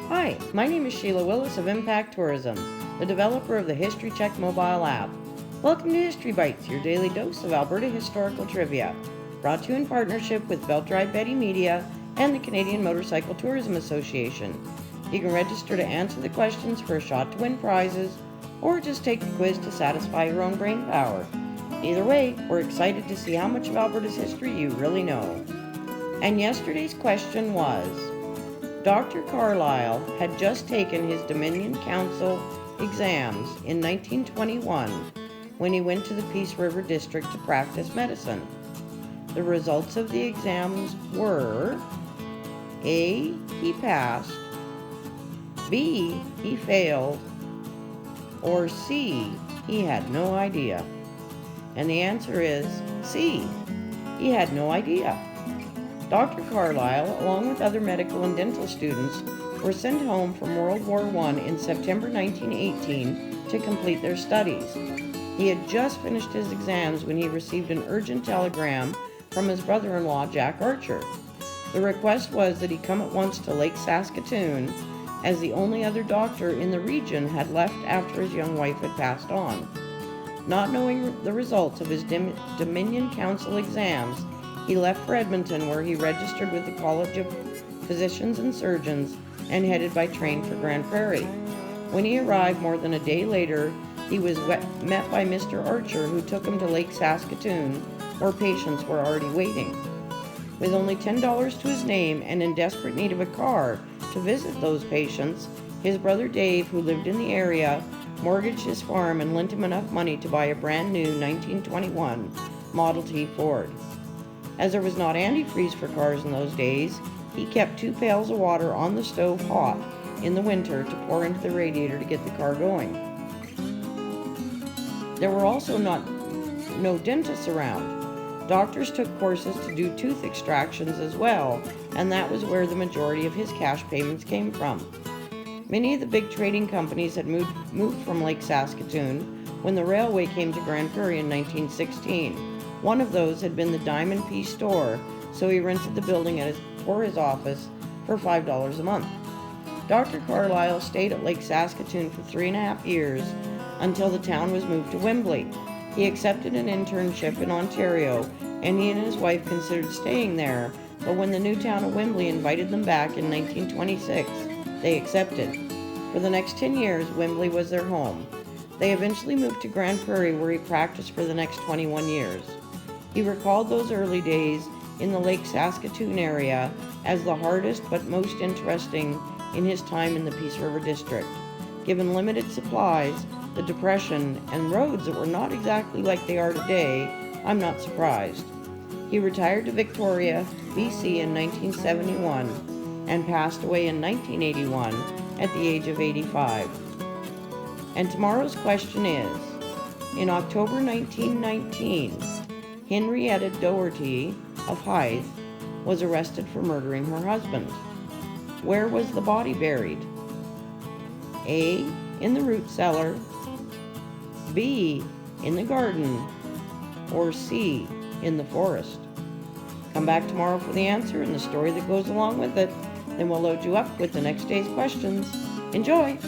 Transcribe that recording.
Hi, my name is Sheila Willis of Impact Tourism, the developer of the History Check mobile app. Welcome to History Bytes, your daily dose of Alberta Historical Trivia, brought to you in partnership with Belt Drive Betty Media and the Canadian Motorcycle Tourism Association. You can register to answer the questions for a shot to win prizes, or just take the quiz to satisfy your own brain power. Either way, we're excited to see how much of Alberta's history you really know. And yesterday's question was, Dr. Carlisle had just taken his Dominion Council exams in 1921 when he went to the Peace River District to practice medicine. The results of the exams were A. He passed, B. He failed, or C. He had no idea. And the answer is C. He had no idea. Dr. Carlisle, along with other medical and dental students, were sent home from World War I in September 1918 to complete their studies. He had just finished his exams when he received an urgent telegram from his brother-in-law, Jack Archer. The request was that he come at once to Lake Saskatoon, as the only other doctor in the region had left after his young wife had passed on. Not knowing the results of his Dominion Council exams, he left for Edmonton, where he registered with the College of Physicians and Surgeons and headed by train for Grand Prairie. When he arrived more than a day later, he was met by Mr. Archer, who took him to Lake Saskatoon, where patients were already waiting. With only $10 to his name and in desperate need of a car to visit those patients, his brother Dave, who lived in the area, mortgaged his farm and lent him enough money to buy a brand new 1921 Model T Ford. As there was not antifreeze for cars in those days, he kept 2 pails of water on the stove hot in the winter to pour into the radiator to get the car going. There were also no dentists around. Doctors took courses to do tooth extractions as well, and that was where the majority of his cash payments came from. Many of the big trading companies had moved from Lake Saskatoon when the railway came to Grand Prairie in 1916. One of those had been the Diamond P store, so he rented the building for his office for $5 a month. Dr. Carlisle stayed at Lake Saskatoon for 3.5 years until the town was moved to Wembley. He accepted an internship in Ontario, and he and his wife considered staying there, but when the new town of Wembley invited them back in 1926, they accepted. For the next 10 years, Wembley was their home. They eventually moved to Grand Prairie, where he practiced for the next 21 years. He recalled those early days in the Lake Saskatoon area as the hardest but most interesting in his time in the Peace River District. Given limited supplies, the Depression, and roads that were not exactly like they are today, I'm not surprised. He retired to Victoria, BC in 1971 and passed away in 1981 at the age of 85. And tomorrow's question is, in October 1919, Henrietta Doherty of Hythe was arrested for murdering her husband. Where was the body buried? A. In the root cellar, B. In the garden, or C. In the forest? Come back tomorrow for the answer and the story that goes along with it. Then we'll load you up with the next day's questions. Enjoy!